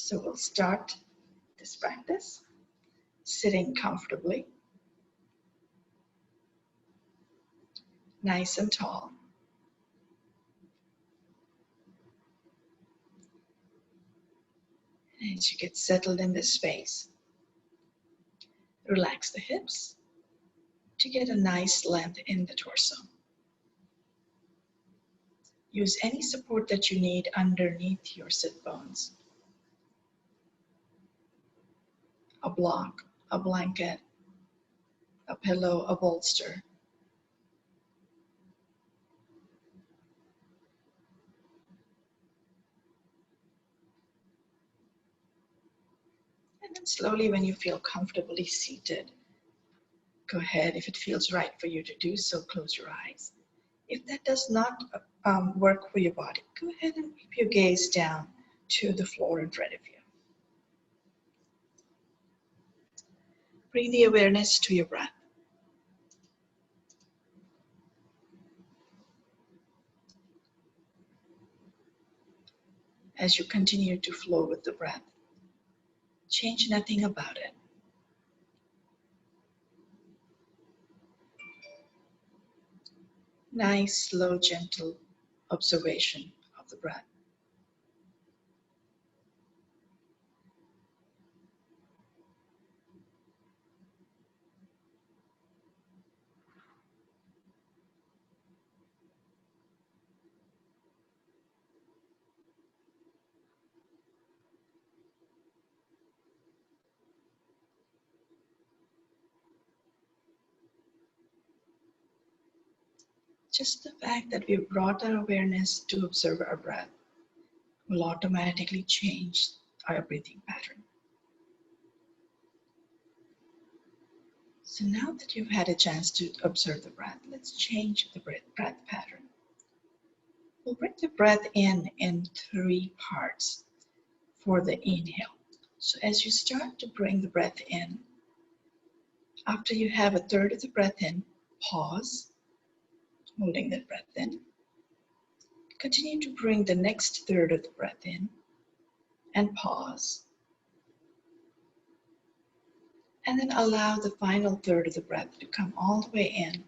So we'll start this practice sitting comfortably, nice and tall. And as you get settled in this space, relax the hips to get a nice length in the torso. Use any support that you need underneath your sit bones. A block, a blanket, a pillow, a bolster. And then slowly, when you feel comfortably seated, go ahead, if it feels right for you to do so, close your eyes. If that does not work for your body, go ahead and keep your gaze down to the floor in front of you. Bring the awareness to your breath. As you continue to flow with the breath, change nothing about it. Nice, slow, gentle observation of the breath. Just the fact that we brought our awareness to observe our breath will automatically change our breathing pattern. So now that you've had a chance to observe the breath, let's change the breath pattern. We'll bring the breath in 3 parts for the inhale. So as you start to bring the breath in, after you have 1/3 of the breath in, pause, holding the breath in. Continue to bring the next 1/3 of the breath in and pause. And then allow the final 1/3 of the breath to come all the way in.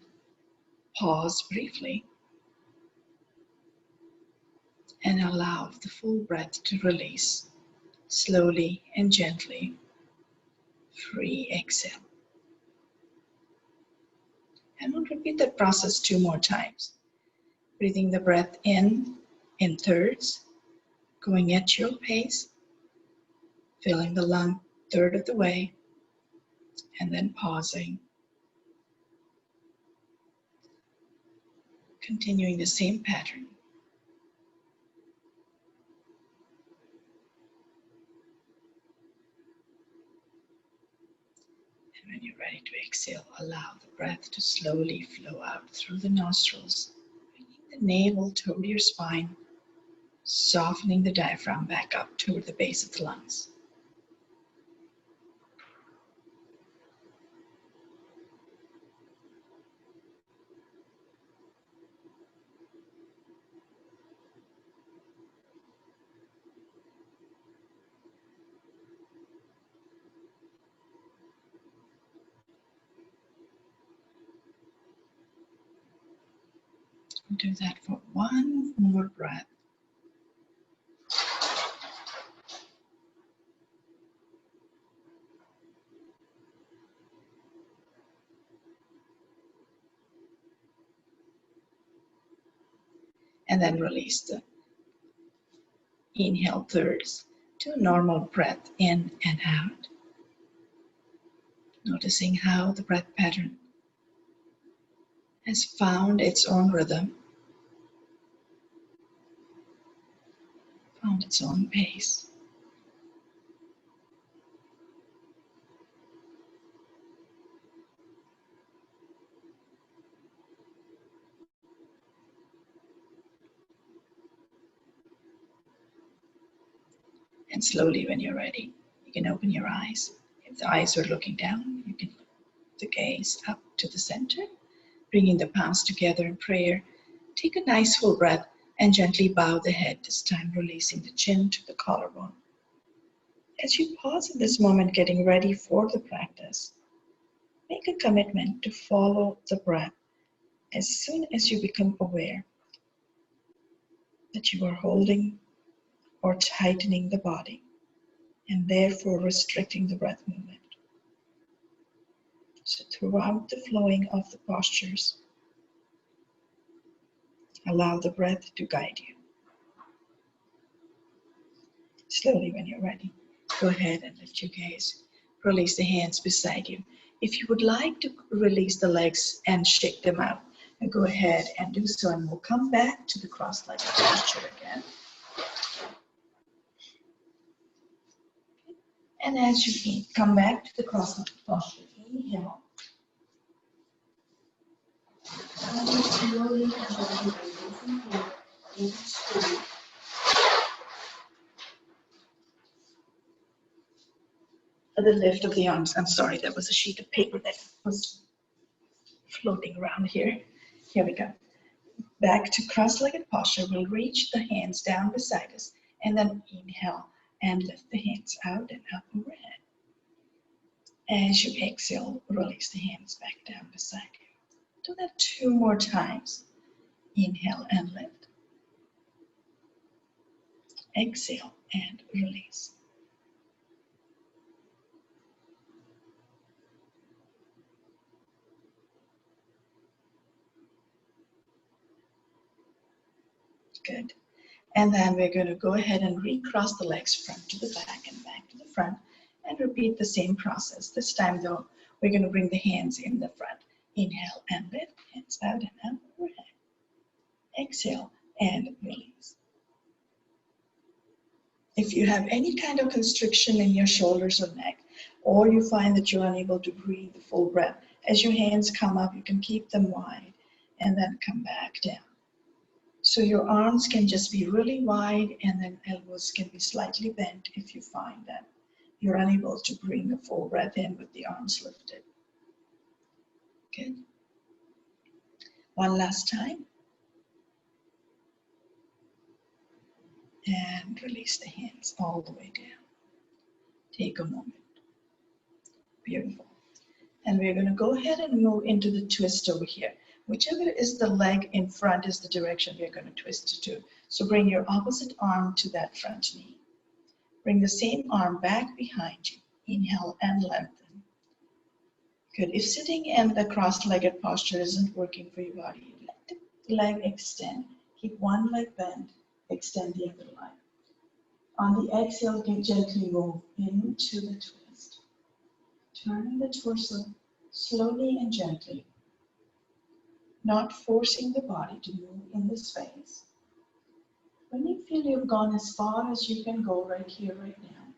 Pause briefly. And allow the full breath to release slowly and gently. Free exhale. And we'll repeat that process 2 more times. Breathing the breath in 1/3s, going at your pace, filling the lung 1/3 of the way, and then pausing. Continuing the same pattern. And when you're ready to exhale, allow the breath to slowly flow out through the nostrils, bringing the navel toward your spine, softening the diaphragm back up toward the base of the lungs. Do that for 1 more breath. And then release the inhale 1/3s to a normal breath in and out. Noticing how the breath pattern has found its own rhythm, found its own pace. And slowly, when you're ready, you can open your eyes. If the eyes are looking down, you can put the gaze up to the center, bringing the palms together in prayer. Take a nice full breath and gently bow the head, this time releasing the chin to the collarbone. As you pause in this moment, getting ready for the practice, make a commitment to follow the breath as soon as you become aware that you are holding or tightening the body and therefore restricting the breath movement. So throughout the flowing of the postures, allow the breath to guide you. Slowly, when you're ready, go ahead and lift your gaze. Release the hands beside you. If you would like to release the legs and shake them out, go ahead and do so, and we'll come back to the cross-legged posture again. And as you come back to the cross-legged posture, inhale. And slowly and gently releasing here into the lift of the arms. I'm sorry, there was a sheet of paper that was floating around here. Here we go. Back to cross-legged posture. We'll reach the hands down beside us and then inhale and lift the hands out and up overhead. As you exhale, release the hands back down beside you. Do that 2 more times. Inhale and lift. Exhale and release. Good. And then we're going to go ahead and recross the legs front to the back and back to the front and repeat the same process. This time though, we're going to bring the hands in the front. Inhale and lift, hands out and up overhead. Exhale and release. If you have any kind of constriction in your shoulders or neck, or you find that you're unable to breathe the full breath, as your hands come up, you can keep them wide and then come back down. So your arms can just be really wide and then elbows can be slightly bent if you find that you're unable to bring the full breath in with the arms lifted. Good. One last time. And release the hands all the way down. Take a moment. Beautiful. And we're going to go ahead and move into the twist over here. Whichever is the leg in front is the direction we're going to twist to. So bring your opposite arm to that front knee. Bring the same arm back behind you. Inhale and lengthen. Good. If sitting in the cross-legged posture isn't working for your body, let the leg extend. Keep one leg bent, extend the other leg. On the exhale, you can gently move into the twist. Turning the torso slowly and gently, not forcing the body to move in this phase. When you feel you've gone as far as you can go right here, right now,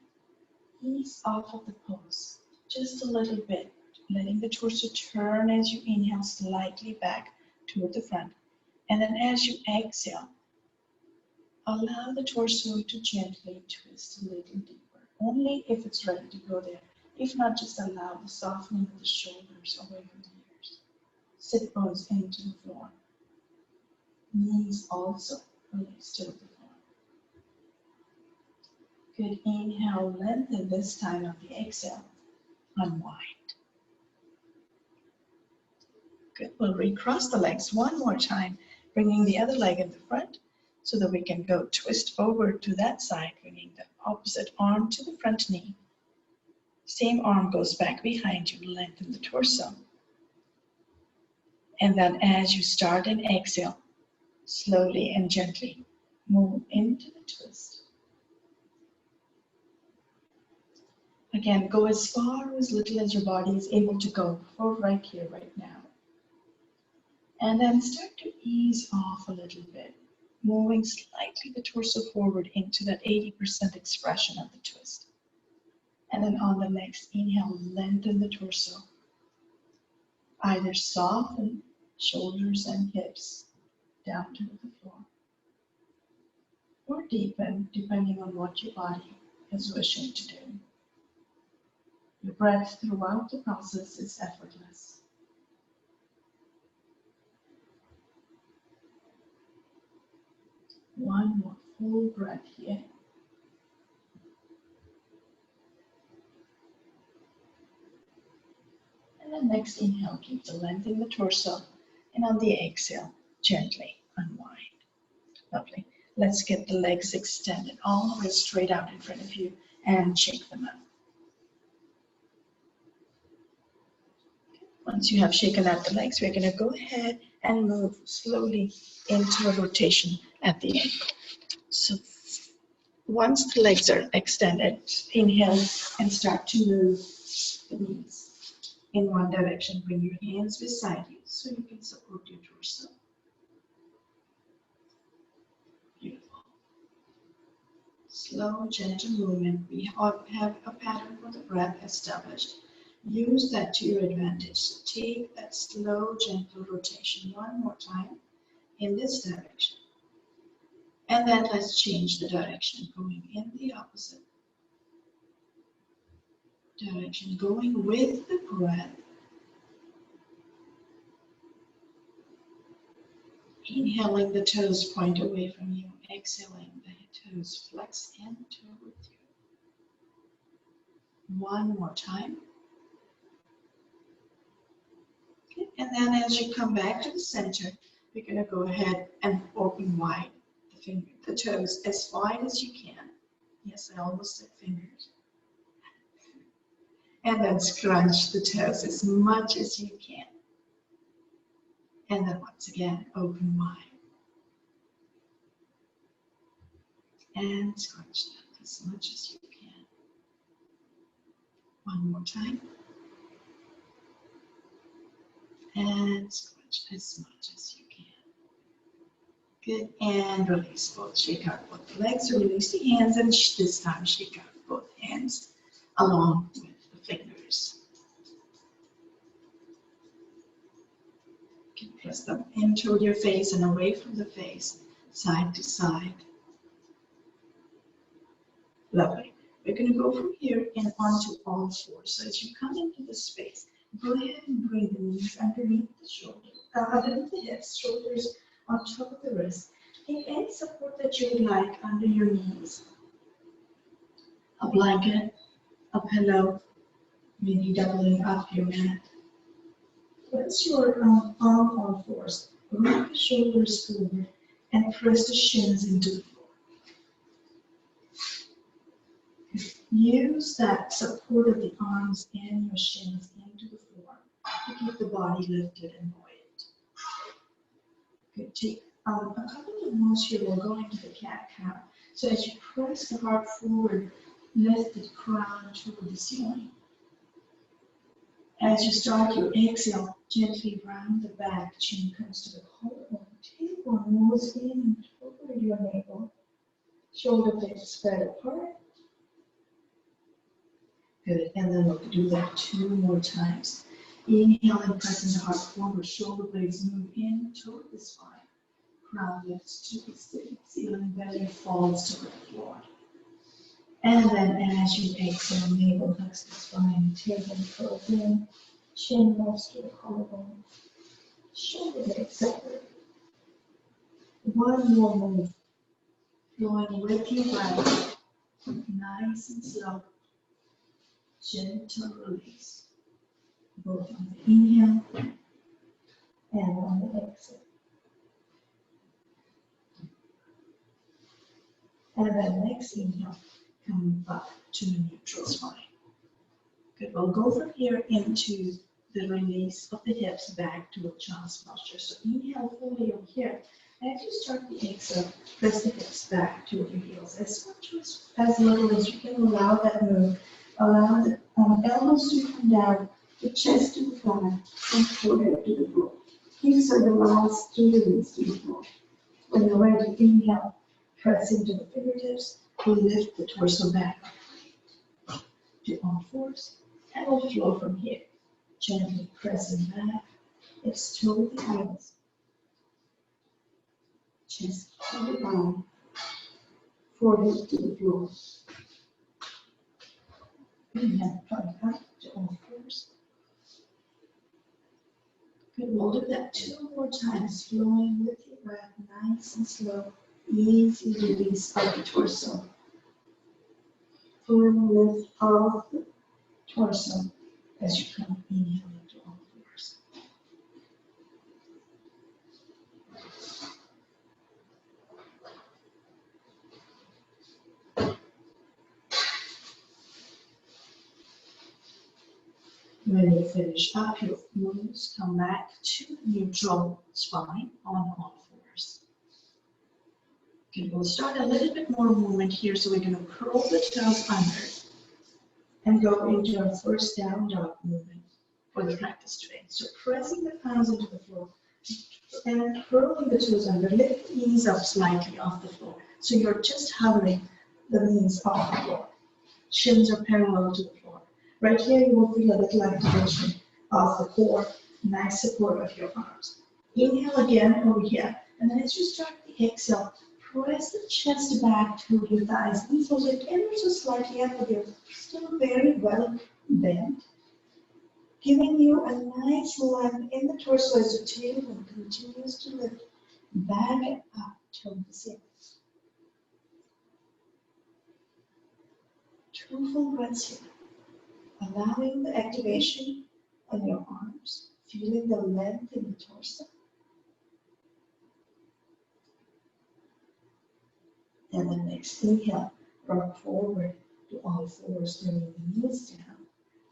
ease off of the pose just a little bit, letting the torso turn as you inhale slightly back toward the front. And then as you exhale, allow the torso to gently twist a little deeper, only if it's ready to go there. If not, just allow the softening of the shoulders away from the ears. Sit bones into the floor. Knees also release to the floor. Good. Inhale, lengthen this time on the exhale. Unwind. Good. We'll recross the legs one more time, bringing the other leg in the front so that we can go twist over to that side, bringing the opposite arm to the front knee. Same arm goes back behind you, lengthen the torso. And then as you start and exhale, slowly and gently move into the twist. Again, go as far or as little as your body is able to go for right here, right now. And then start to ease off a little bit, moving slightly the torso forward into that 80% expression of the twist. And then on the next inhale, lengthen the torso. Either soften shoulders and hips down to the floor, or deepen depending on what your body is wishing to do. Your breath throughout the process is effortless. One more full breath here. And the next inhale, keep the length in the torso. And on the exhale, gently unwind. Lovely. Let's get the legs extended all the way straight out in front of you and shake them out. Once you have shaken out the legs, we're going to go ahead and move slowly into a rotation at the ankle. So once the legs are extended, inhale and start to move the knees in one direction. Bring your hands beside you so you can support your torso. Beautiful. Slow, gentle movement. We have a pattern for the breath established. Use that to your advantage. So take that slow, gentle rotation one more time in this direction. And then let's change the direction, going in the opposite direction, going with the breath. Inhaling, the toes point away from you. Exhaling, the toes flex in toward you. One more time. Okay. And then as you come back to the center, you're going to go ahead and open wide the toes as wide as you can. Yes, I almost said fingers. And then scrunch the toes as much as you can. And then once again, open wide. And scrunch them as much as you can. One more time. And scrunch as much as you can. Good, and release both. Shake out both the legs, release the hands, and this time shake out both hands along with the fingers. You can press them in toward your face and away from the face, side to side. Lovely. We're going to go from here and onto all fours. So as you come into the space, go ahead and bring the knees underneath the shoulders, underneath the hips, shoulders on top of the wrist. Take any support that you would like under your knees. A blanket, a pillow, maybe doubling up your mat. Place your arm on fours. Rock the shoulders forward and press the shins into the floor. Use that support of the arms and your shins into the floor to keep the body lifted and buoyant. Good. Take a couple of moves here. We'll go into the cat-cow. So as you press the heart forward, lift the crown toward the ceiling. As you start your exhale, gently round the back, chin comes to the collarbone. Tailbone moves in toward your navel. Shoulder blades spread apart. Good, and then we'll do that 2 more times. Inhale and pressing the heart forward, shoulder blades move in toward the spine. Crown lifts to the ceiling, belly falls to the floor. And then as you exhale, navel hugs the spine, tailbone curls in, chin moves to the collarbone, shoulder blades separate. One more move, flowing with your breath, nice and slow, gentle release, both on the inhale and on the exhale. And then next inhale, come back to a neutral spine. Good, we'll go from here into the release of the hips back to a child's posture. So inhale fully over here. As you start the exhale, press the hips back to your heels. As much as little as you can allow that move. Allow the elbows to come down, the chest to the floor, and forehead to the floor. Hips are the last to release to the floor. When you're ready, inhale, press into the fingertips, lift the torso back to all fours, and we'll flow from here. Gently pressing back, hips toward the heels, chest to the ground, forehead to the floor. Inhale, coming up to all fours. Good, we'll do that 2 more times, flowing with your breath, nice and slow, easy release of the torso. Full lift of the torso as you come inhale into When you finish up your moves, come back to neutral spine on all fours. Okay, we'll start a little bit more movement here, so we're going to curl the toes under and go into our first down dog movement for the practice today. So pressing the palms into the floor and curling the toes under, lift the knees up slightly off the floor. So you're just hovering the knees off the floor. Shins are parallel to the floor. Right here, you will feel a little activation of the core, nice support of your arms. Inhale again over here, and then as you start the exhale, press the chest back to your thighs. Knees will lift ever so slightly up, but you're still very well bent, giving you a nice length in the torso as your tailbone continues to lift back and up toward the ceiling. 2 full breaths here, allowing the activation on your arms, feeling the length in the torso. And then next inhale, rock forward to all fours, bringing the knees down.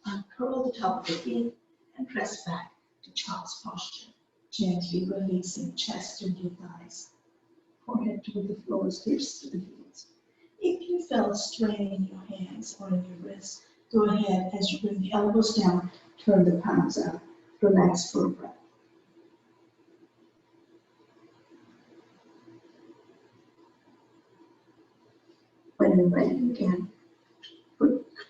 Uncurl the top of the feet and press back to child's posture. Gently releasing chest to your thighs. Forehead toward the floor, hips to the heels. If you felt strain in your hands or in your wrists, go ahead as you bring the elbows down, turn the palms up. Relax for a breath. When you're ready, you can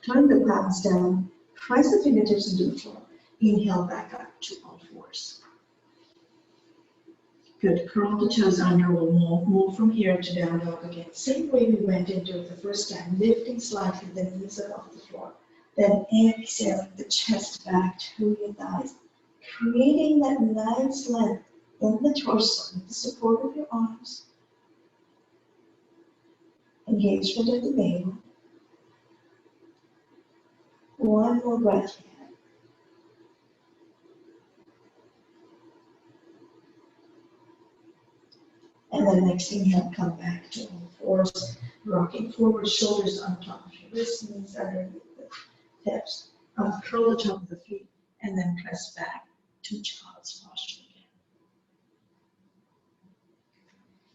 turn the palms down, press the fingertips into the floor. Inhale back up to all fours. Good. Curl the toes under. We'll move from here to down dog again. Same way we went into it the first time, lifting slightly the knees up off the floor. Then exhaling the chest back to your thighs, creating that nice length in the torso with the support of your arms. Engagement of the navel. One more breath here. And then next inhale, come back to all fours, rocking forward, shoulders on top of your wrists, knees underneath the hips. Curl the top of the feet, and then press back to child's posture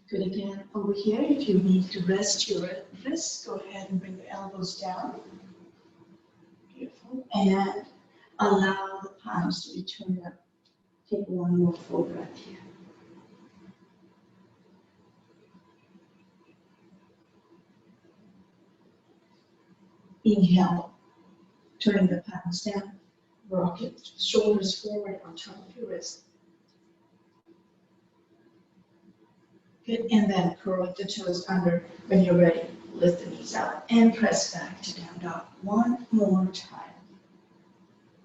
again. Good again. Over here, if you need to rest your wrists, go ahead and bring the elbows down. Beautiful. And allow the palms to be turned up. Take one more full breath here. Inhale, turning the palms down, rock it, shoulders forward on top of your wrist. Good, and then curl the toes under. When you're ready, lift the knees out and press back to down dog. One more time.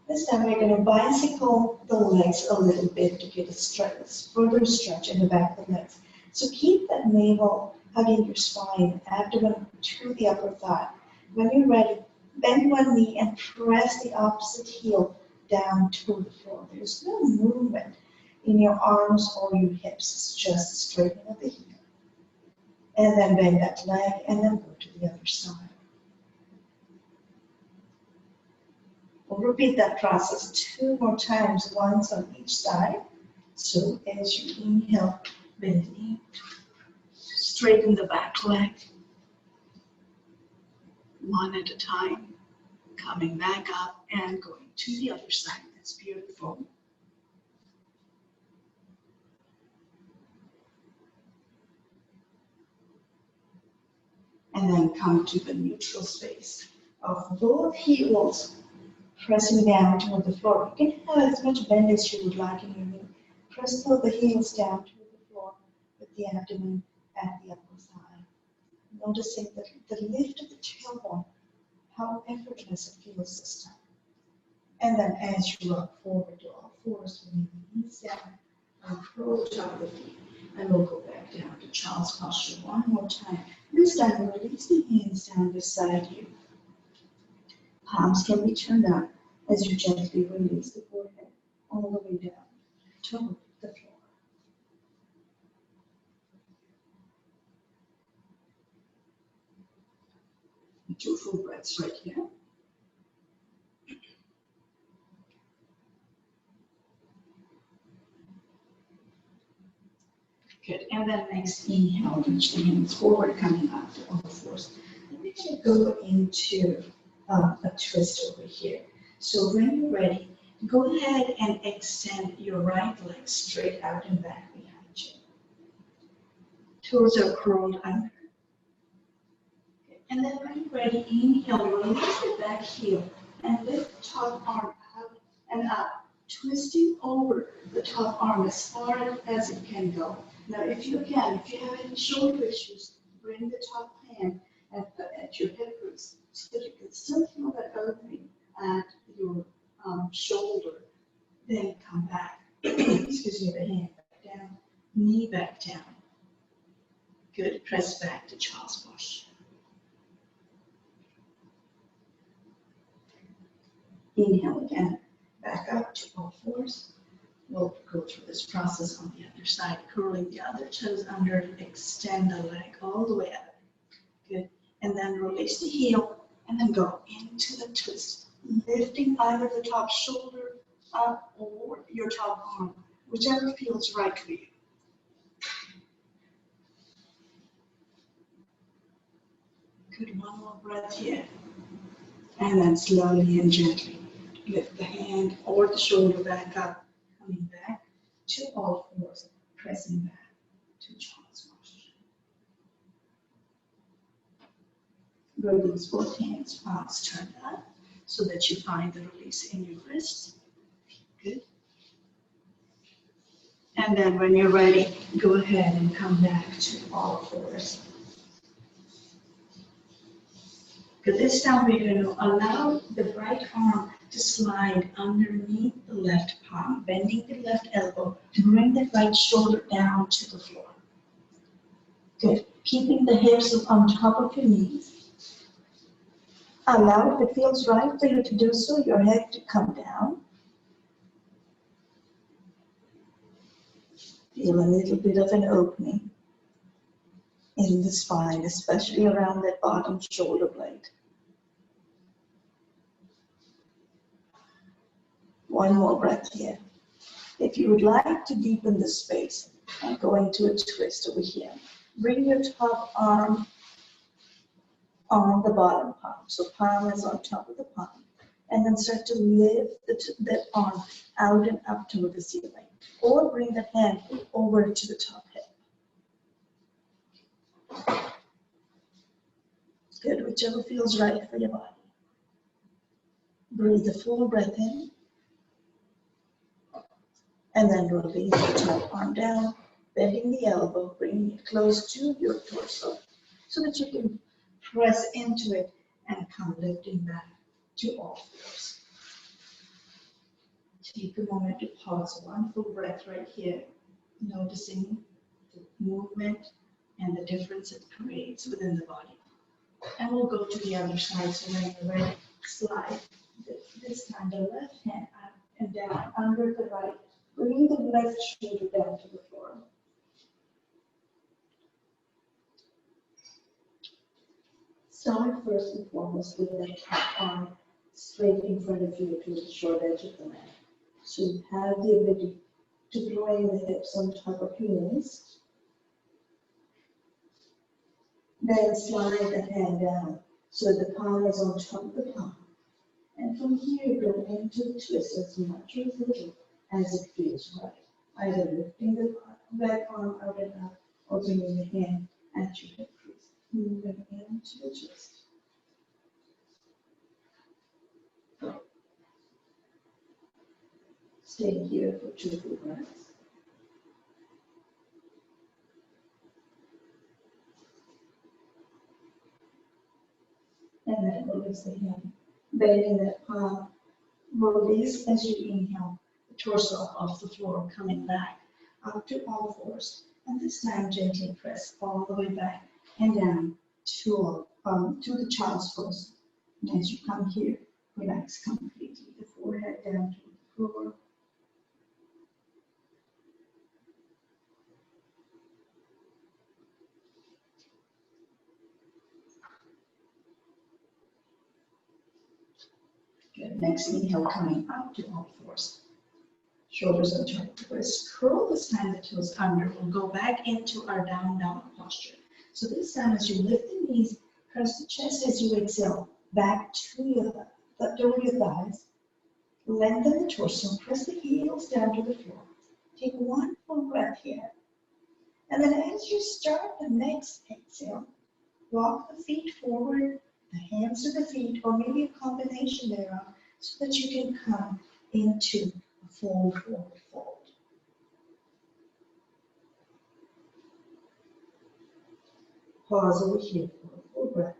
This time we're going to bicycle the legs a little bit to get a further stretch in the back of the legs. So keep that navel hugging your spine, abdomen to the upper thigh. When you're ready, bend one knee and press the opposite heel down to the floor. There's no movement in your arms or your hips. It's just the straightening of the heel. And then bend that leg and then go to the other side. We'll repeat that process 2 more times, once on each side. So as you inhale, bend the knee, straighten the back leg. One at a time, coming back up and going to the other side. That's beautiful. And then come to the neutral space of both heels pressing down toward the floor. You can have as much bend as you would like in your knee. Press both the heels down toward the floor with the abdomen at the upper thigh. Noticing the lift of the tailbone, how effortless it feels this time. And then as you rock forward to all fours, bringing the knees down, and curl the top of the feet. And we'll go back down to child's posture one more time. This time, release the hands down beside you. Palms can be turned up as you gently release the forehead all the way down toward the floor. And 2 full breaths right here. And then next inhale, reach the hands forward, coming up to all fours. And then you go into a twist over here. So when you're ready, go ahead and extend your right leg straight out and back behind you. Toes are curled under. And then when you're ready, inhale, release the back heel and lift the top arm out and up, twisting over the top arm as far as it can go. Now, if you can, if you have any shoulder issues, bring the top hand at your hip roots so that you can still feel that opening at your shoulder. Then come back. Excuse me, the hand back down, knee back down. Good. Press back to child's posture. Inhale again, back up to all fours. We'll go through this process on the other side, curling the other toes under, extend the leg all the way up. Good. And then release the heel and then go into the twist, lifting either the top shoulder up or your top arm, whichever feels right for you. Good. One more breath here. And then slowly and gently lift the hand or the shoulder back up, coming back to all fours, pressing back to child's posture. Release both hands, palms turned up, so that you find the release in your wrists. Good. And then when you're ready, go ahead and come back to all fours. Good. This time we're going to allow the right arm to slide underneath the left palm, bending the left elbow to bring the right shoulder down to the floor. Good. Keeping the hips on top of your knees. Allow, if it feels right for you to do so, your head to come down. Feel a little bit of an opening in the spine, especially around that bottom shoulder blade. One more breath here. If you would like to deepen the space and go into a twist over here, bring your top arm on the bottom palm. So palm is on top of the palm. And then start to lift that arm out and up toward the ceiling. Or bring the hand over to the top hip. Good, whichever feels right for your body. Breathe the full breath in. And then release the top arm down, bending the elbow, bringing it close to your torso so that you can press into it and come lifting back to all fours. Take a moment to pause, one full breath right here, noticing the movement and the difference it creates within the body. And we'll go to the other side, so when you're ready, slide this time the left hand up and down under the right. Bringing the left shoulder down to the floor. Start first and foremost with that top arm straight in front of you to the short edge of the mat. So you have the ability to bring the hips on top of your knees. Then slide the hand down so the palm is on top of the palm. And from here, go into the twist as much or as little as it feels right. Either lifting the right arm out and up or bringing the hand at your hip crease. Moving into the twist. Stay here for 2 full breaths. And then release the hand, bending that palm. Release as you inhale. Torso off the floor, coming back up to all fours, and this time gently press all the way back and down to the child's pose. And as you come here, relax completely, the forehead down to the floor. Good. Next inhale, coming up to all fours. Shoulders are turned. Twist. Curl this time the toes under. We'll go back into our down dog posture. So this time as you lift the knees, press the chest as you exhale. Back to your thighs. Lengthen the torso. Press the heels down to the floor. Take one full breath here. And then as you start the next exhale, walk the feet forward, the hands to the feet, or maybe a combination thereof, so that you can come into a forward fold. Pause over here for a full breath.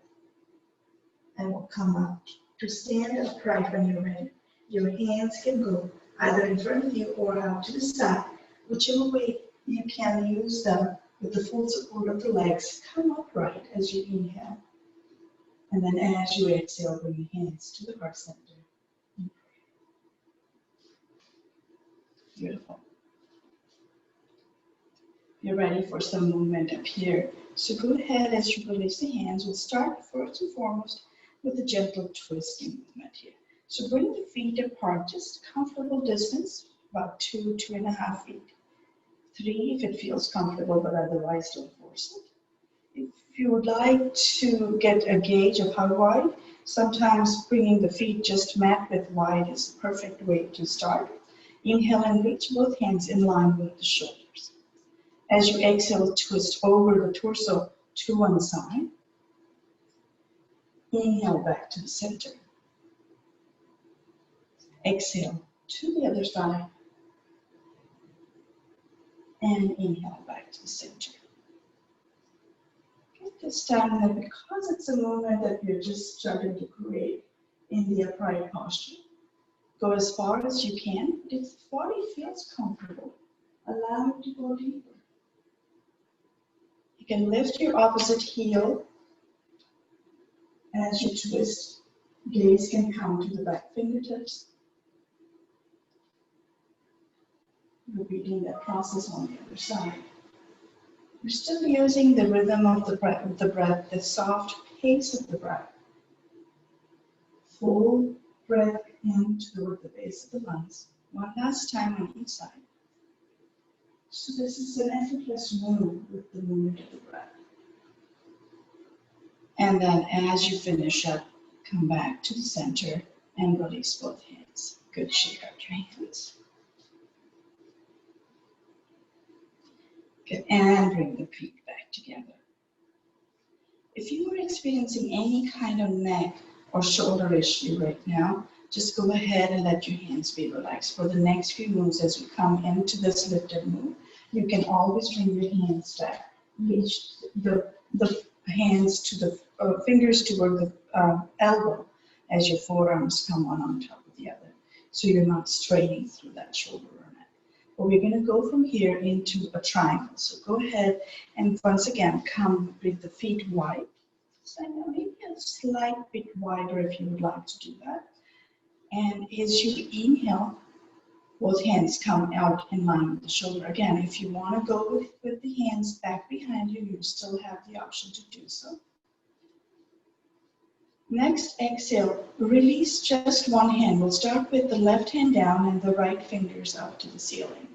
And we'll come up to stand upright when you're ready. Your hands can go either in front of you or out to the side, whichever way you can use them with the full support of the legs. Come upright as you inhale. And then as you exhale, bring your hands to the heart center. Beautiful. You're ready for some movement up here. So go ahead as you release the hands. We'll start first and foremost with a gentle twisting movement here. So bring the feet apart, just a comfortable distance, about 2.5 feet. 3 if it feels comfortable, but otherwise don't force it. If you would like to get a gauge of how wide, sometimes bringing the feet just mat width wide is the perfect way to start. Inhale and reach both hands in line with the shoulders. As you exhale, twist over the torso to one side. Inhale back to the center. Exhale to the other side. And inhale back to the center. Okay, this time, then, because it's a movement that you're just starting to create in the upright posture, go as far as you can. If the body feels comfortable, allow it to go deeper. You can lift your opposite heel as you twist. Gaze can come to the back fingertips. Repeating that process on the other side. We're still using the rhythm of the breath, the soft pace of the breath. Full breath in toward the base of the lungs. One last time on each side. So this is an effortless move with the movement of the breath. And then as you finish up, come back to the center and release both hands. Good, shake out your hands. Good, and bring the feet back together. If you are experiencing any kind of neck or shoulder issue right now, just go ahead and let your hands be relaxed. For the next few moves, as we come into this lifted move, you can always bring your hands back. Reach the hands to the fingers toward the elbow as your forearms come one on top of the other. So you're not straining through that shoulder or neck. But we're going to go from here into a triangle. So go ahead and once again, come with the feet wide. So maybe a slight bit wider if you would like to do that. And as you inhale, both hands come out in line with the shoulder. Again, if you want to go with the hands back behind you, you still have the option to do so. Next, exhale, release just one hand. We'll start with the left hand down and the right fingers up to the ceiling.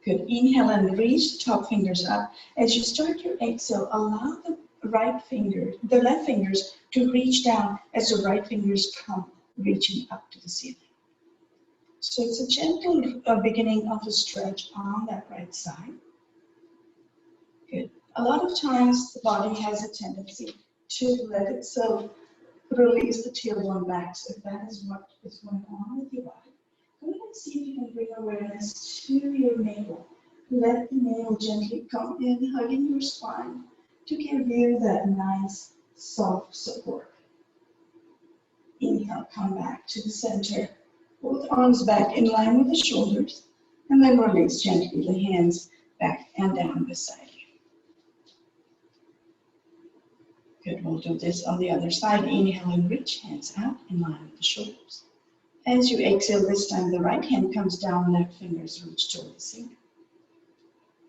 Good. Inhale and reach the top fingers up. As you start your exhale, allow the left fingers to reach down as the right fingers come reaching up to the ceiling. So it's a gentle beginning of a stretch on that right side. Good. A lot of times the body has a tendency to let itself release the tailbone back. So if that is what is going on with your body, go ahead and see if you can bring awareness to your navel. Let the navel gently come in, hugging your spine to give you that nice, soft support. Inhale, come back to the center. Both arms back in line with the shoulders. And then release gently the hands back and down beside you. Good, we'll do this on the other side. Inhale and reach hands out in line with the shoulders. As you exhale this time, the right hand comes down, left fingers reach toward the ceiling.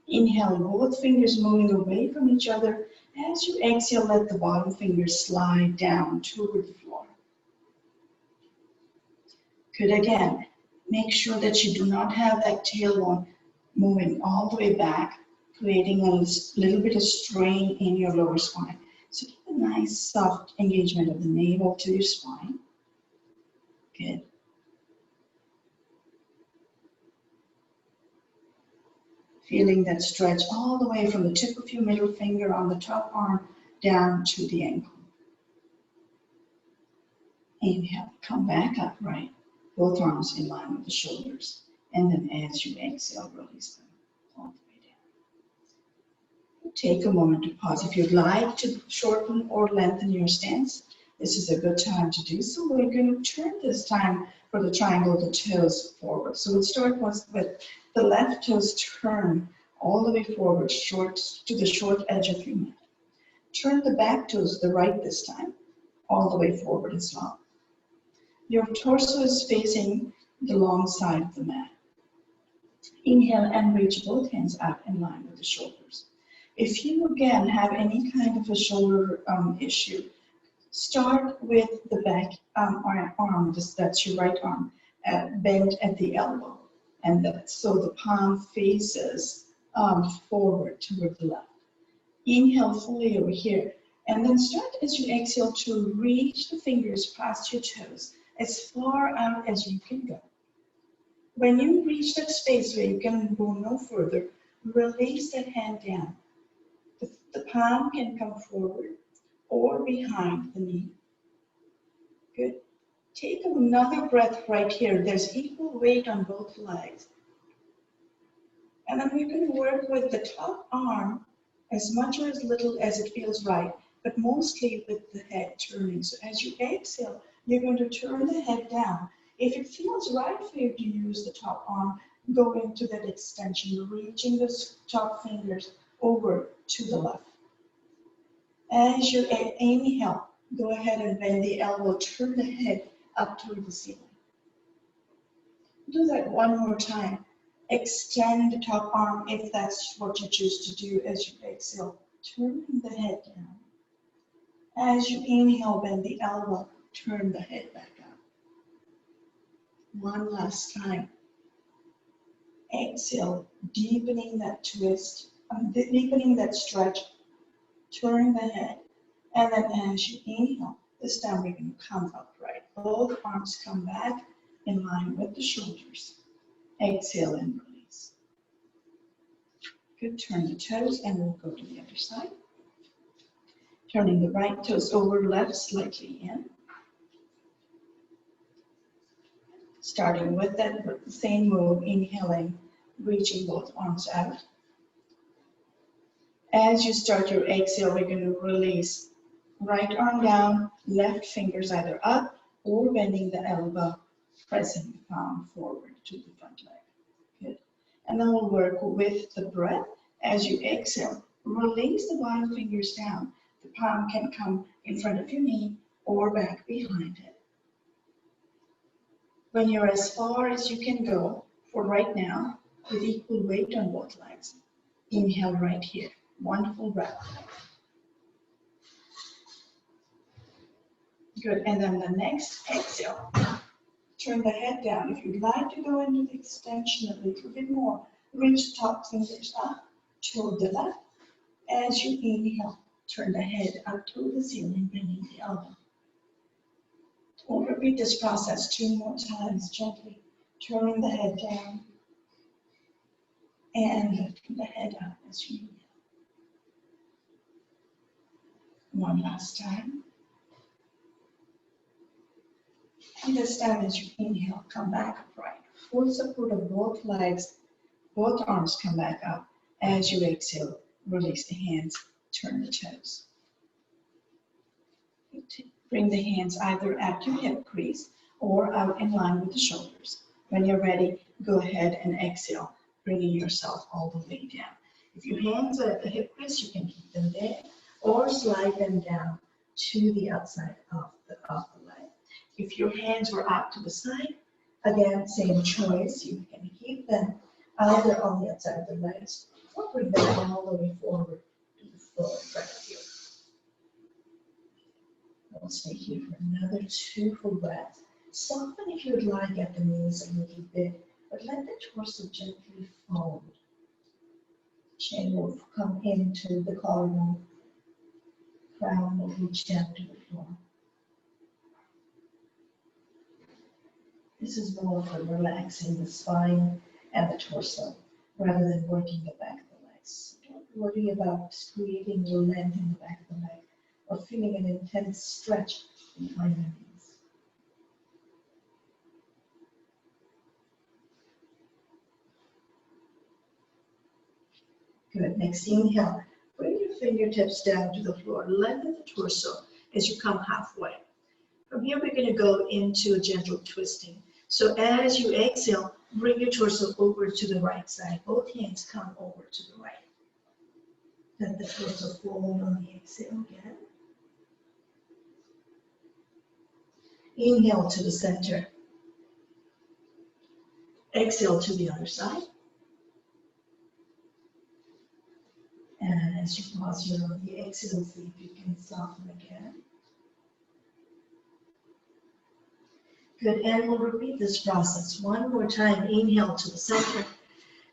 Inhale, both fingers moving away from each other. As you exhale, let the bottom fingers slide down toward the floor. Good, again. Make sure that you do not have that tailbone moving all the way back, creating a little bit of strain in your lower spine. So keep a nice soft engagement of the navel to your spine. Good. Feeling that stretch all the way from the tip of your middle finger on the top arm down to the ankle. Inhale, come back upright, both arms in line with the shoulders. And then as you exhale, release them all the way down. Take a moment to pause. If you'd like to shorten or lengthen your stance, this is a good time to do so. We're going to turn this time for the triangle, the toes forward. So we'll start with the left toes turn all the way forward, short to the short edge of your mat. Turn the back toes, the right this time, all the way forward as well. Your torso is facing the long side of the mat. Inhale and reach both hands out in line with the shoulders. If you again have any kind of a shoulder issue, start with the back arm, that's your right arm, bent at the elbow. And so the palm faces forward toward the left. Inhale fully over here. And then start as you exhale to reach the fingers past your toes as far out as you can go. When you reach that space where you can go no further, release that hand down. The palm can come forward or behind the knee. Good. Take another breath right here. There's equal weight on both legs. And then we're going to work with the top arm as much or as little as it feels right, but mostly with the head turning. So as you exhale, you're going to turn the head down. If it feels right for you to use the top arm, go into that extension, reaching the top fingers over to the left. As you inhale, go ahead and bend the elbow, turn the head up toward the ceiling. Do that one more time. Extend the top arm if that's what you choose to do as you exhale, turning the head down. As you inhale, bend the elbow, turn the head back up. One last time. Exhale, deepening that twist, deepening that stretch, turn the head. And then as you inhale, this time we're going to come upright. Both arms come back in line with the shoulders. Exhale and release. Good, turn the toes and we'll go to the other side. Turning the right toes over, left slightly in. Starting with that same move, inhaling, reaching both arms out. As you start your exhale, we're going to release. Right arm down, left fingers either up or bending the elbow, pressing the palm forward to the front leg. Good. And then we'll work with the breath. As you exhale, release the bottom fingers down. The palm can come in front of your knee or back behind it. When you're as far as you can go for right now, with equal weight on both legs, inhale right here. Wonderful breath. Good, and then the next exhale, turn the head down. If you'd like to go into the extension a little bit more, reach the top fingers up toward the left. As you inhale, turn the head up toward the ceiling, bending the elbow. We'll repeat this process 2 more times, gently turning the head down and lifting the head up as you inhale. One last time. And this time as you inhale, come back upright. Full support of both legs, both arms come back up. As you exhale, release the hands, turn the toes. Bring the hands either at your hip crease or out in line with the shoulders. When you're ready, go ahead and exhale, bringing yourself all the way down. If your hands are at the hip crease, you can keep them there or slide them down to the outside of the leg. If your hands were out to the side, again, same choice. You can keep them either on the outside of the legs or bring them all the way forward to the floor right here. We'll stay here for another 2 full breaths. Soften if you'd like at the knees a little bit, but let the torso gently fold. Chin will come into the collarbone. Crown will reach down to the floor. This is more for relaxing the spine and the torso rather than working the back of the legs. Don't worry about creating your length in the back of the leg or feeling an intense stretch behind the knees. Good. Next, inhale. Bring your fingertips down to the floor. Lengthen the torso as you come halfway. From here, we're going to go into a gentle twisting. So as you exhale, bring your torso over to the right side. Both hands come over to the right. Let the torso fold on the exhale again. Inhale to the center. Exhale to the other side. And as you pause here on the exhale, see if you can soften again. Good, and we'll repeat this process one more time. Inhale to the center,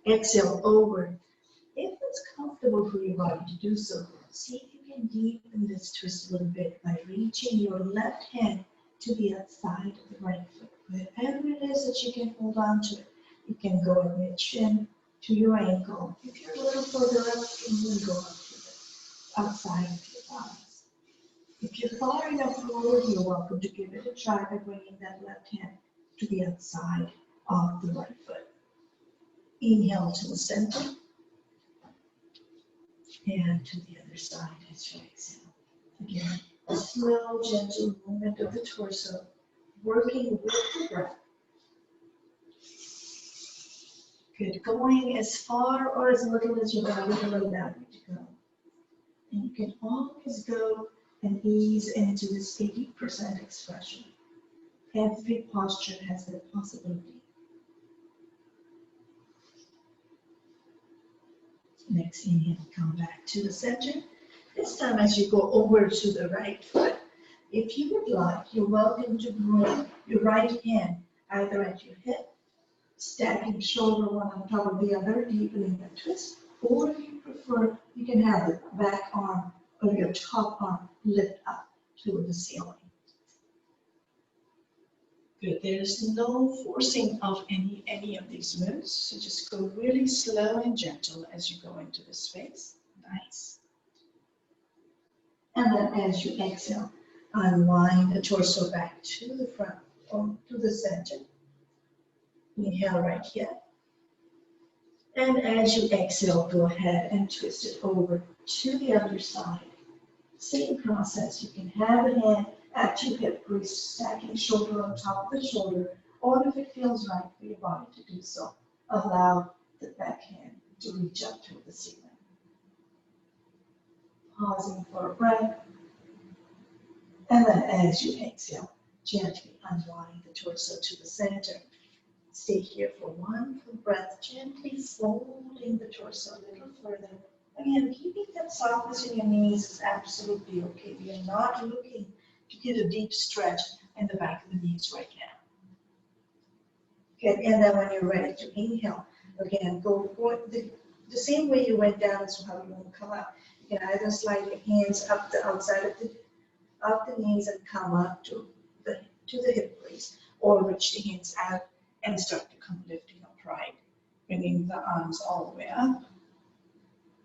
exhale over. If it's comfortable for your body to do so, see if you can deepen this twist a little bit by reaching your left hand to the outside of the right foot. Wherever it is that you can hold on to it, you can go at mid-shin to your ankle. If you're a little further up, you can go up to the outside of your thighs. If you're far enough forward, you're welcome to give it a try by bringing that left hand to the outside of the right foot. Inhale to the center and to the other side as you exhale. Again, a slow, gentle movement of the torso, working with the breath. Good. Going as far or as little as your body will allow you to go. And you can always go and ease into this 80% expression. Every posture has that possibility. Next, inhale, come back to the center. This time as you go over to the right foot, if you would like, you're welcome to bring your right hand either at your hip, stacking shoulder one on top of the other, deepening the twist, or if you prefer, you can have the back arm or your top arm lift up to the ceiling. Good. There's no forcing of any of these moves, so just go really slow and gentle as you go into the space. Nice. And then as you exhale, unwind the torso back to the front or to the center. Inhale right here. And as you exhale, go ahead and twist it over to the other side. Same process. You can have a hand at your hip crease, stacking shoulder on top of the shoulder, or if it feels right for your body to do so, allow the back hand to reach up to the ceiling. Pausing for a breath. And then as you exhale, gently unwind the torso to the center. Stay here for one full breath, gently folding the torso a little further. Again, keeping that softness in your knees is absolutely okay. We are not looking to get a deep stretch in the back of the knees right now. Okay, and then when you're ready to inhale, again, go the same way you went down is how you want to come up. You can either slide your hands up the outside of the knees and come up to the hip crease, or reach the hands out and start to come lifting upright, bringing the arms all the way up.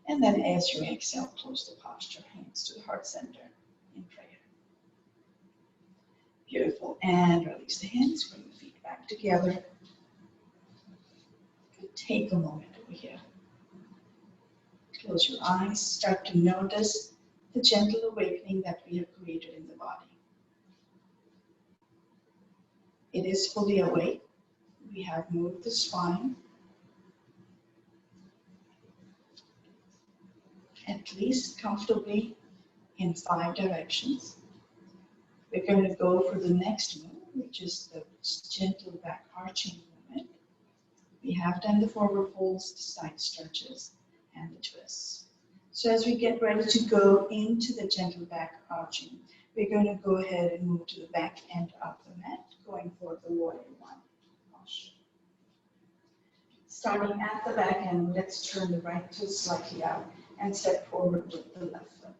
And then as you exhale, close the posture, hands to the heart center in prayer. Beautiful. And release the hands, bring the feet back together. Take a moment over here. Close your eyes, start to notice the gentle awakening that we have created in the body. It is fully awake. We have moved the spine at least comfortably in 5 directions. We're going to go for the next move, which is the gentle back arching movement. We have done the forward folds, the side stretches, and the twists. So as we get ready to go into the gentle back arching, we're going to go ahead and move to the back end of the mat, going for the warrior one. Starting at the back end, let's turn the right toe slightly out and step forward with the left foot.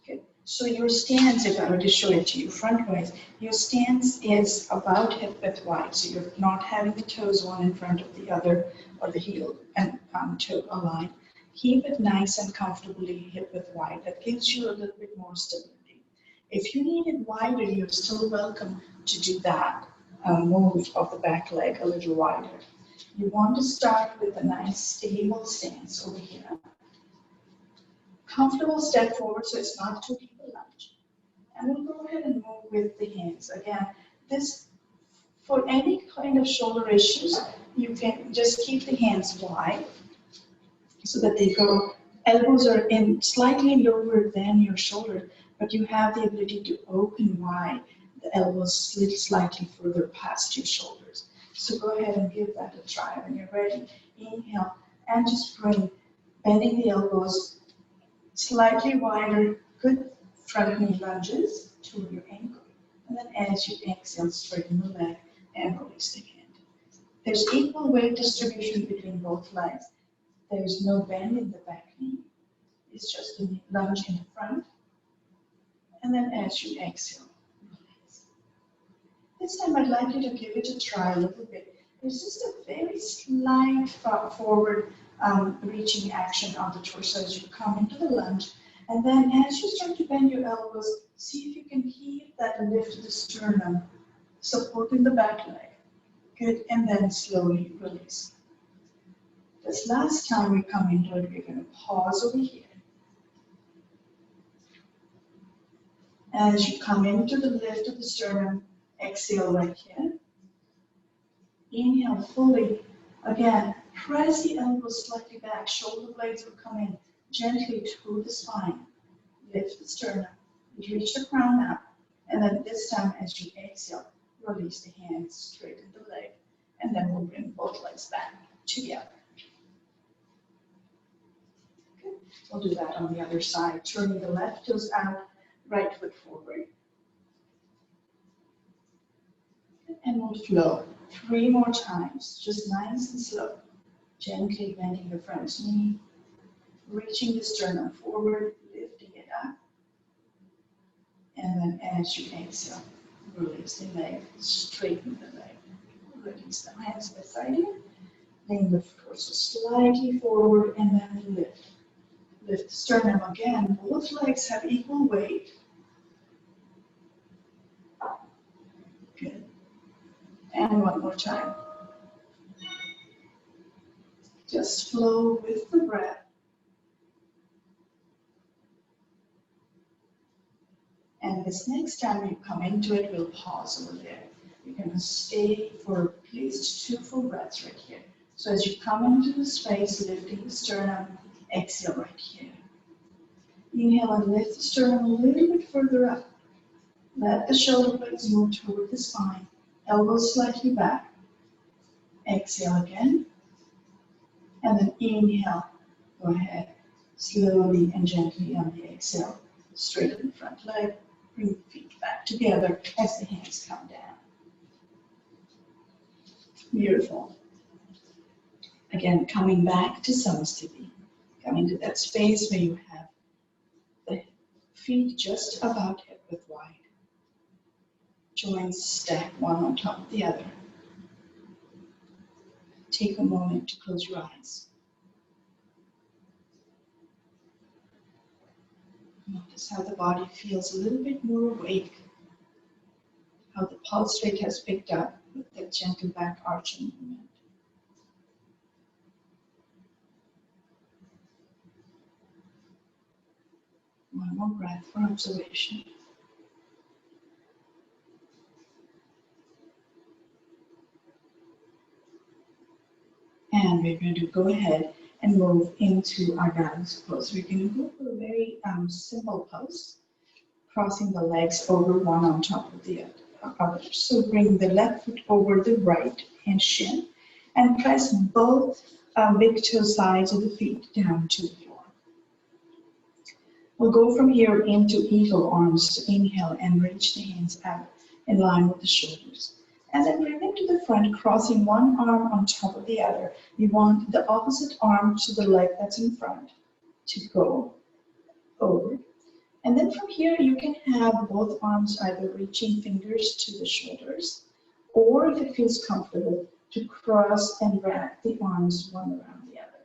Good. So your stance, if I were to show it to you frontwise, your stance is about hip width wide. So you're not having the toes one in front of the other or the heel and toe aligned. Keep it nice and comfortably hip width wide. That gives you a little bit more stability. If you need it wider, you're still welcome to do that. Move of the back leg a little wider. You want to start with a nice stable stance over here. Comfortable step forward so it's not too deep a lunge. And we'll go ahead and move with the hands. Again, this, for any kind of shoulder issues, you can just keep the hands wide so that they go, elbows are in slightly lower than your shoulder, but you have the ability to open wide. The elbows slid slightly further past your shoulders. So go ahead and give that a try. When you're ready, inhale and just bring, bending the elbows slightly wider, good front knee lunges to your ankle. And then as you exhale, straighten the leg and release the hand. There's equal weight distribution between both legs. There's no bend in the back knee. It's just a lunge in the front. And then as you exhale, this time I'd like you to give it a try a little bit. There's just a very slight forward reaching action on the torso as you come into the lunge. And then as you start to bend your elbows, see if you can keep that lift of the sternum, supporting the back leg. Good, and then slowly release. This last time we come into it, we're going to pause over here. As you come into the lift of the sternum, exhale right here. Inhale fully. Again, press the elbows slightly back. Shoulder blades will come in gently to the spine. Lift the sternum. Reach the crown up. And then this time, as you exhale, release the hands, straighten the leg. And then we'll bring both legs back together. Okay. We'll do that on the other side. Turning the left toes out, right foot forward. And we'll flow 3 more times, just nice and slow. Gently bending the front knee, reaching the sternum forward, lifting it up. And then as you exhale, release the leg, straighten the leg. Release the hands beside you. Lean the torso slightly forward and then lift. Lift the sternum again. Both legs have equal weight. Good. And one more time. Just flow with the breath. And this next time you come into it, we'll pause over there. You're going to stay for at least 2 full breaths right here. So as you come into the space, lifting the sternum, exhale right here. Inhale and lift the sternum a little bit further up. Let the shoulder blades move toward the spine. Elbows slightly back. Exhale again. And then inhale. Go ahead. Slowly and gently on the exhale. Straighten the front leg. Bring the feet back together as the hands come down. Beautiful. Again, coming back to Samasthiti. Coming to that space where you have the feet just about hip width wide. Joints stacked one on top of the other. Take a moment to close your eyes. Notice how the body feels a little bit more awake. How the pulse rate has picked up with that gentle back arching movement. One more breath for observation. And we're going to go ahead and move into our balance pose. We're going to go for a very simple pose, crossing the legs over one on top of the other. So bring the left foot over the right hand shin and press both big toe sides of the feet down to the floor. We'll go from here into eagle arms to inhale and reach the hands out in line with the shoulders. And then bring them to the front, crossing one arm on top of the other. You want the opposite arm to the leg that's in front to go over. And then from here, you can have both arms either reaching fingers to the shoulders, or if it feels comfortable, to cross and wrap the arms one around the other.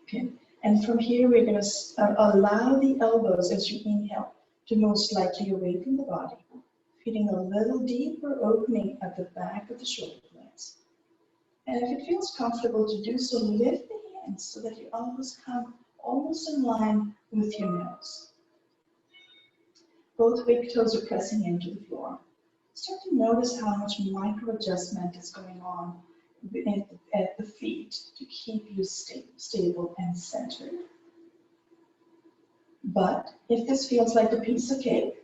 Okay. And from here, we're going to allow the elbows as you inhale to move slightly away from the body, feeling a little deeper opening at the back of the shoulder blades. And if it feels comfortable to do so, lift the hands so that your elbows come almost in line with your nose. Both big toes are pressing into the floor. Start to notice how much micro adjustment is going on at the feet to keep you stable and centered. But if this feels like a piece of cake,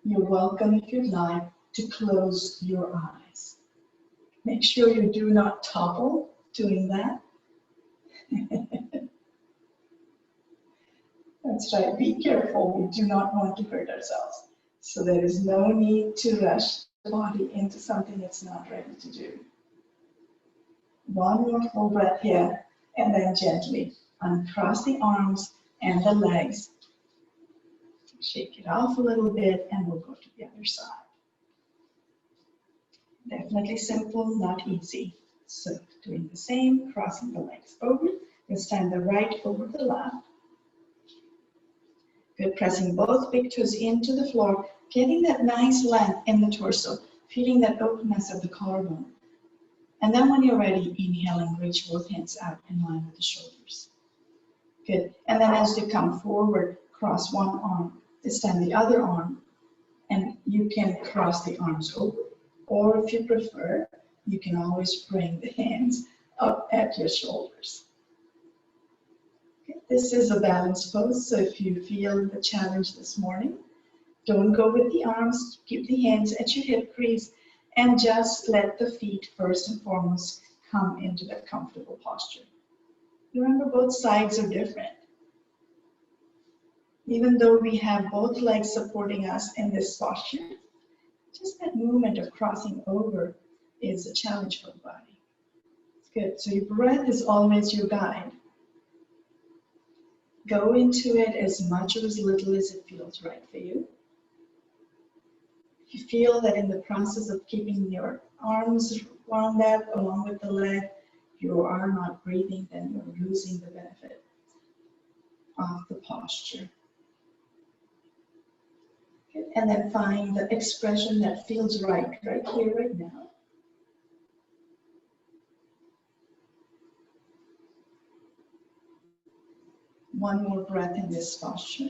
you're welcome, if you'd like, to close your eyes. Make sure you do not topple doing that. That's right, be careful. We do not want to hurt ourselves. So there is no need to rush the body into something it's not ready to do. One more full breath here, and then gently uncross the arms and the legs. Shake it off a little bit, and we'll go to the other side. Definitely simple, not easy. So doing the same, crossing the legs over. This time the right over the left. Good, pressing both big toes into the floor, getting that nice length in the torso, feeling that openness of the collarbone. And then when you're ready, inhaling, reach both hands out in line with the shoulders. Good, and then as you come forward, cross one arm. This time the other arm, and you can cross the arms over. Or if you prefer, you can always bring the hands up at your shoulders. Okay. This is a balanced pose, so if you feel the challenge this morning, don't go with the arms, keep the hands at your hip crease, and just let the feet first and foremost come into that comfortable posture. Remember, both sides are different. Even though we have both legs supporting us in this posture, just that movement of crossing over is a challenge for the body. It's good. So your breath is always your guide. Go into it as much or as little as it feels right for you. If you feel that in the process of keeping your arms wound up along with the leg, you are not breathing, then you're losing the benefit of the posture. Okay. And then find the expression that feels right here, right now. One more breath in this posture.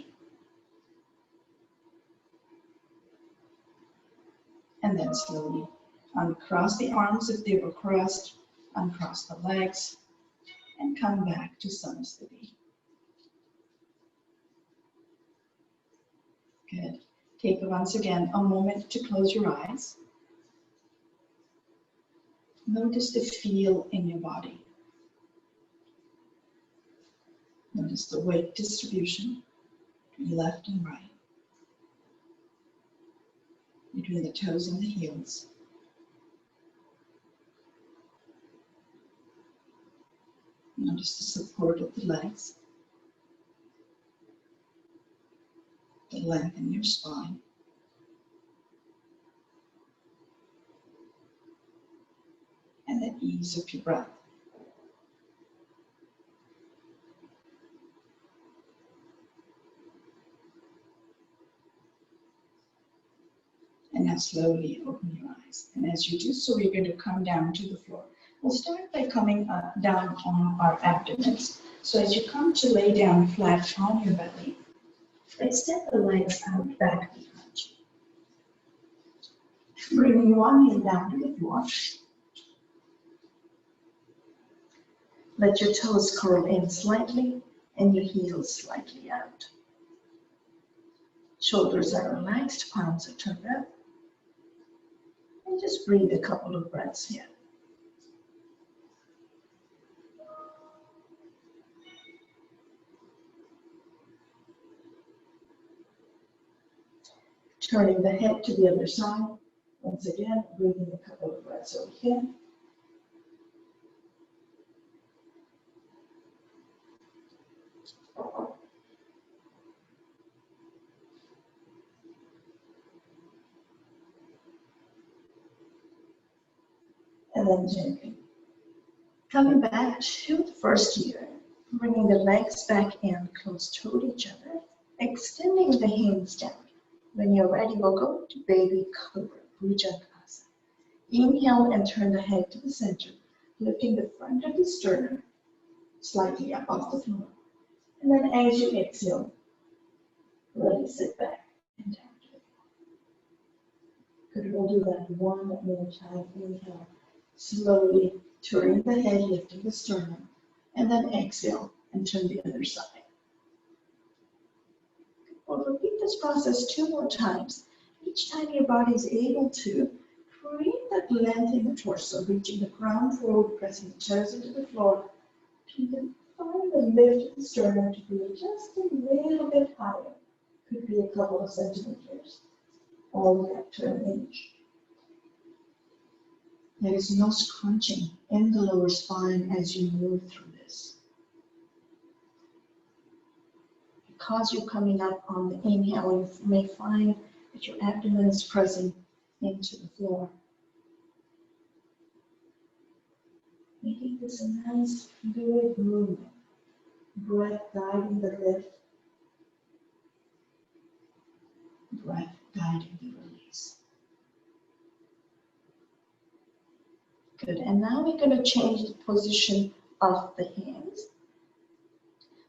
And then slowly uncross the arms if they were crossed, uncross the legs, and come back to Samasthiti. Good. Take once again a moment to close your eyes. Notice the feel in your body. Notice the weight distribution between left and right, between the toes and the heels. Notice the support of the legs, the length in your spine. And the ease of your breath. And now slowly open your eyes. And as you do so, we're going to come down to the floor. We'll start by coming down on our abdomens. So as you come to lay down flat on your belly, extend the legs out back behind you. Bringing one hand down to the floor. Let your toes curl in slightly and your heels slightly out. Shoulders are relaxed, palms are turned up. And just breathe a couple of breaths here. Turning the head to the other side. Once again, breathing a couple of breaths over here. And then gently coming back to the first gear, bringing the legs back in close to each other, extending the hands down. When you're ready, we'll go to baby cobra, Bhujangasana. Inhale and turn the head to the center, lifting the front of the sternum slightly up off the floor. And then as you exhale, release it back and down to the floor. Good, we'll do that one more time. Inhale, slowly turning the head, lifting the sternum, and then exhale and turn the other side. We'll repeat this process 2 more times. Each time your body is able to create that length in the torso, reaching the crown forward, pressing the toes into the floor, to then find the lift of the sternum to be just a little bit higher. Could be a couple of centimeters, all the way up to an inch. There is no scrunching in the lower spine as you move through this. Because you're coming up on the inhale, you may find that your abdomen is pressing into the floor. Making this a nice fluid movement. Breath guiding the lift. Breath guiding the release. Good, and now we're going to change the position of the hands.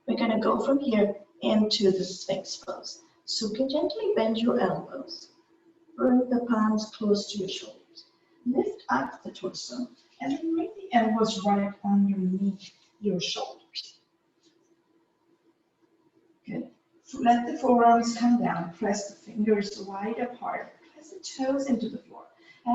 We're going to go from here into the Sphinx pose. So you can gently bend your elbows. Bring the palms close to your shoulders. Lift up the torso and then bring the elbows right underneath your shoulders. Good. So let the forearms come down. Press the fingers wide apart. Press the toes into the floor.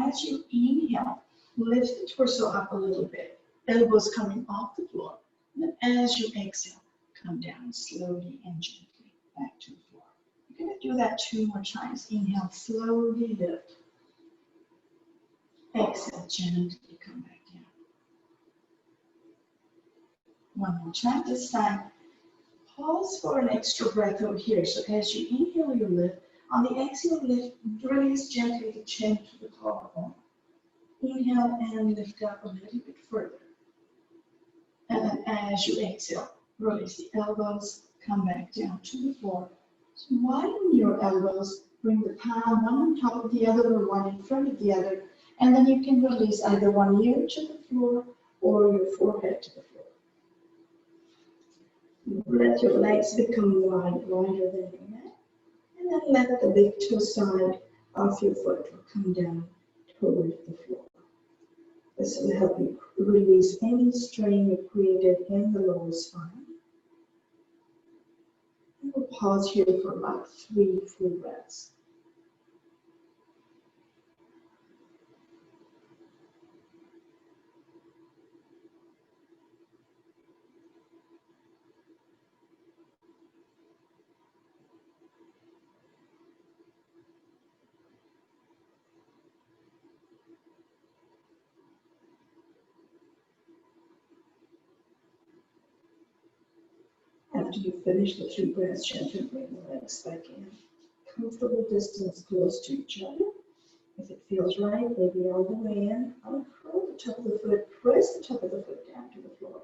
As you inhale, lift the torso up a little bit. Elbows coming off the floor. And then as you exhale, come down slowly and gently back to the floor. You're going to do that 2 more times. Inhale, slowly lift. Exhale, gently come back down. One more time. This time, pause for an extra breath over here. So as you inhale, you lift. On the exhale, lift, release gently the chin to the collarbone. Inhale and lift up a little bit further. And then as you exhale, release the elbows, come back down to the floor. So widen your elbows, bring the palm one on top of the other or one in front of the other, and then you can release either one ear to the floor or your forehead to the floor. Let your legs become wider than your neck, and then let the big toe side of your foot come down toward the floor. This will help you release any strain you created in the lower spine. And we'll pause here for about 3 full breaths. After you finish the 3 breaths, gently bring the legs back in. Comfortable distance close to each other. If it feels right, maybe all the way in. Uncurl the top of the foot, press the top of the foot down to the floor.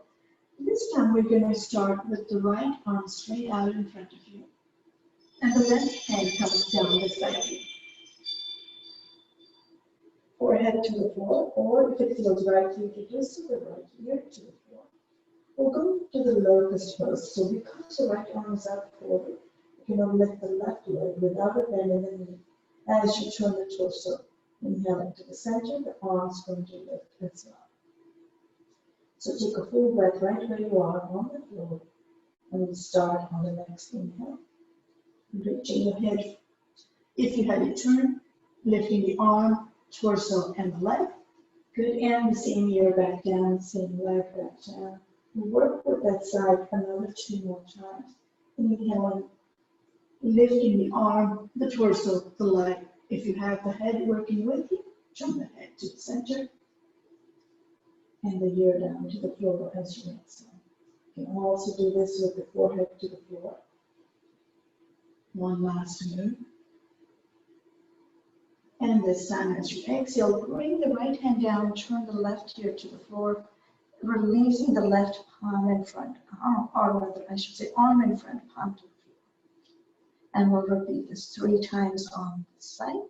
This time we're going to start with the right arm straight out in front of you. And the left hand comes down beside you. Forehead to the floor, or if it feels right, you can just to the right ear to the floor. We'll go to the locust pose. So because the right arm is out forward, you can lift the left leg without a bend in the knee. As you turn the torso, inhale into the center, the arms going to lift as well. So take a full breath right where you are on the floor, and we'll start on the next inhale. Reaching your head, if you have your turn, lifting the arm torso and the leg. Good, and the same ear back down, same leg back down. Work with that side another 2 more times. Inhaling, lifting the arm, the torso, the leg. If you have the head working with you, turn the head to the center and the ear down to the floor as you exhale. You can also do this with the forehead to the floor. One last move. And this time as you exhale, bring the right hand down, turn the left ear to the floor, releasing the left palm in front, arm in front, palm to the floor. And we'll repeat this 3 times on the side.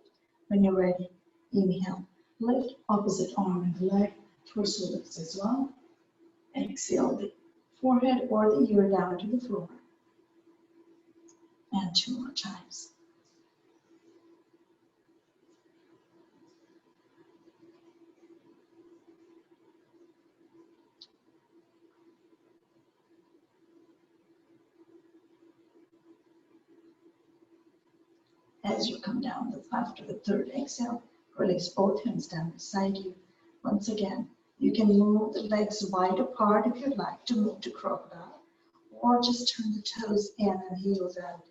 When you're ready, inhale, lift opposite arm and leg, torso lifts as well. Exhale the forehead or the ear down to the floor. And 2 more times. As you come down after the 3rd exhale, release both hands down beside you. Once again, you can move the legs wide apart if you'd like to move to crocodile, or just turn the toes in and heels out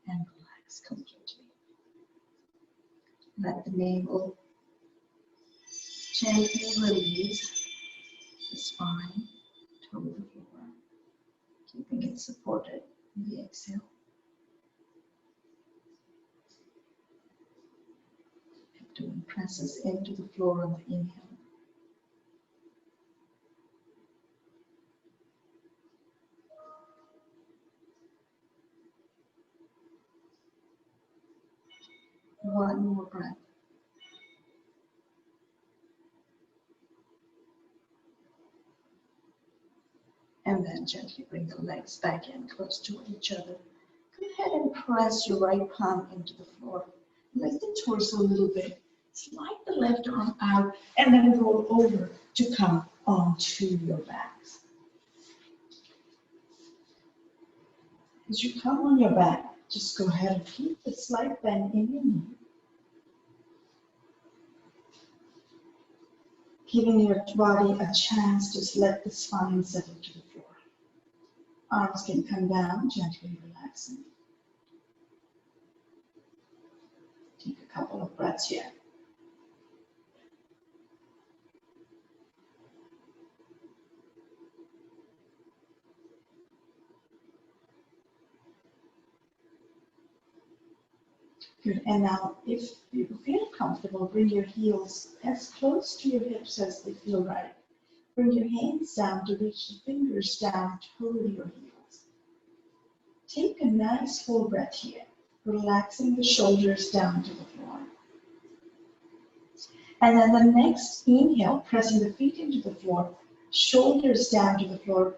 and relax completely. Let the navel gently release the spine to the floor, keeping it supported in the exhale. Abdomen presses into the floor on the inhale. One more breath. And then gently bring the legs back in close to each other. Go ahead and press your right palm into the floor. Lift the torso a little bit. Slide the left arm out and then roll over to come onto your backs. As you come on your back, just go ahead and keep the slight bend in your knee. Giving your body a chance to let the spine settle to the floor. Arms can come down, gently relaxing. Take a couple of breaths here. Good, and now if you feel comfortable, bring your heels as close to your hips as they feel right. Bring your hands down to reach the fingers down toward your heels. Take a nice full breath here, relaxing the shoulders down to the floor. And then the next inhale, pressing the feet into the floor, shoulders down to the floor,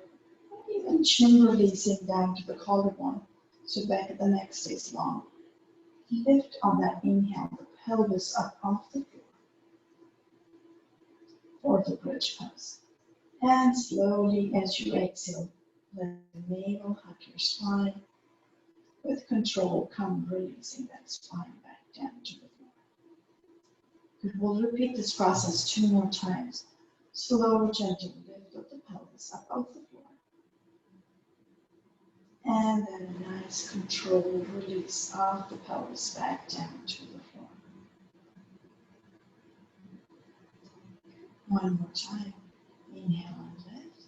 even chin releasing down to the collarbone, so back of the neck stays long. Lift on that inhale, the pelvis up off the floor, or the bridge pose. And slowly, as you exhale, let the navel hug your spine. With control, come releasing that spine back down to the floor. Good. We'll repeat this process 2 more times. Slow, gentle lift of the pelvis up off the floor. And then a nice controlled release of the pelvis back down to the floor. One more time. Inhale and lift.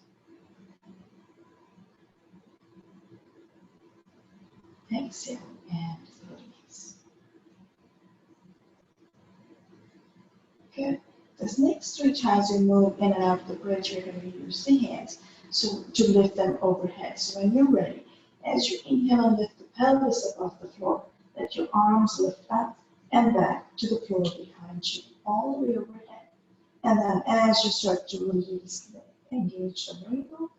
Exhale and release. Good. This next 3 times we move in and out of the bridge, you're going to use the hands to lift them overhead. So when you're ready, as you inhale and lift the pelvis up off the floor, let your arms lift up and back to the floor behind you, all the way overhead. And then as you start to release, engage the navel,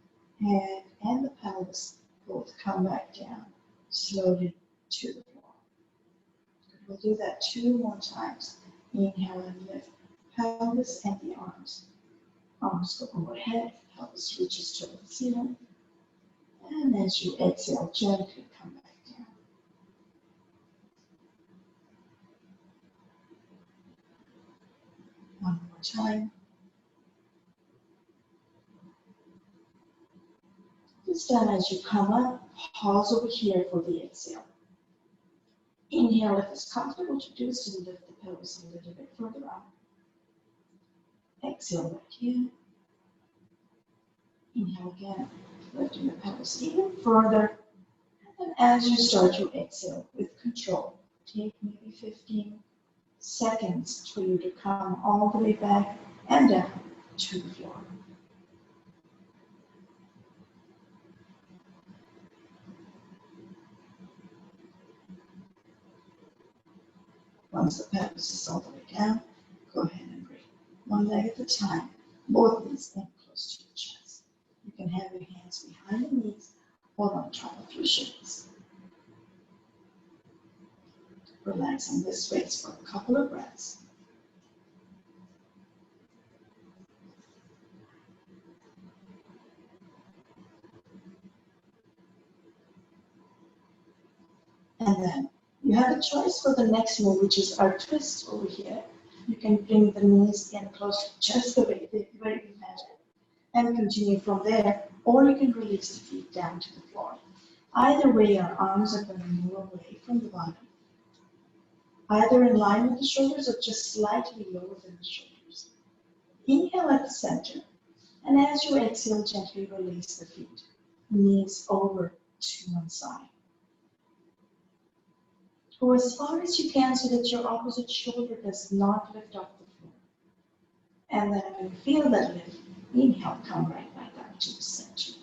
head, and the pelvis both come back down slowly to the floor. We'll do that 2 more times. Inhale and lift pelvis and the arms. Arms go overhead, pelvis reaches to the ceiling. And as you exhale, gently come back down. time. This time as you come up, pause over here for the exhale. Inhale if it's comfortable to do so, lift the pelvis a little bit further up. Exhale right here. Inhale again, lifting the pelvis even further. And as you start to exhale with control, take maybe 15 seconds for you to come all the way back and down to the floor. Once the pelvis is all the way down, go ahead and breathe. One leg at a time, both knees in close to your chest. You can have your hands behind the knees or on top of your shins. Relax in this space for a couple of breaths. And then you have a choice for the next move, which is our twist over here. You can bring the knees in close to chest the way you had it, and continue from there, or you can release the feet down to the floor. Either way, our arms are going to move away from the bottom, either in line with the shoulders or just slightly lower than the shoulders. Inhale at the center, and as you exhale, gently release the feet, knees over to one side. Go as far as you can so that your opposite shoulder does not lift off the floor. And then when you feel that lift, inhale, come right back up to the center.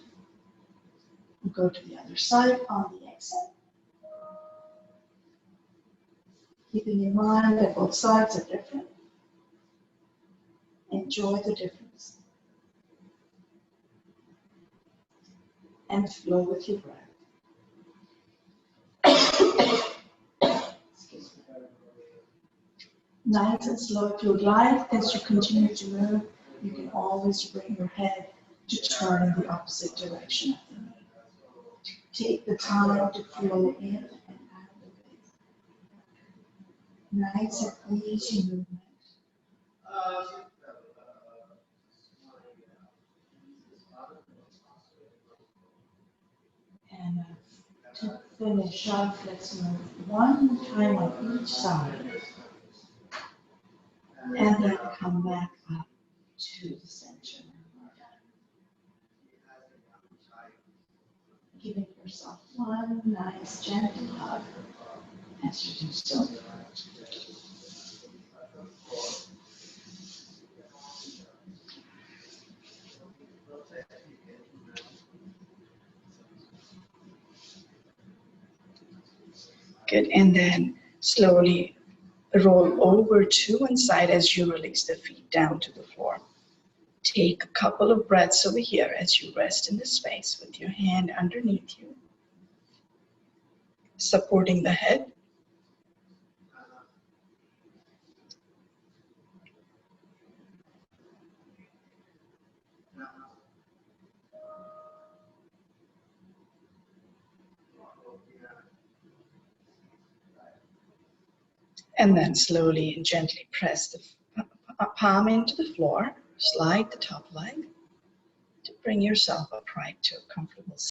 Go to the other side on the exhale. Keeping in mind that both sides are different. Enjoy the difference. And flow with your breath. Excuse me. Nice and slow. If you would like, as you continue to move, you can always bring your head to turn in the opposite direction of the knee. Take the time to flow in and out of it. Nice and easy movement. And to finish off, let's move one time on each side. And then come back up to the center. Giving yourself one nice gentle hug as you do so. Good, and then slowly roll over to one side as you release the feet down to the floor. Take a couple of breaths over here as you rest in the space with your hand underneath you, supporting the head. And then slowly and gently press the palm into the floor. Slide the top leg to bring yourself upright to a comfortable seat.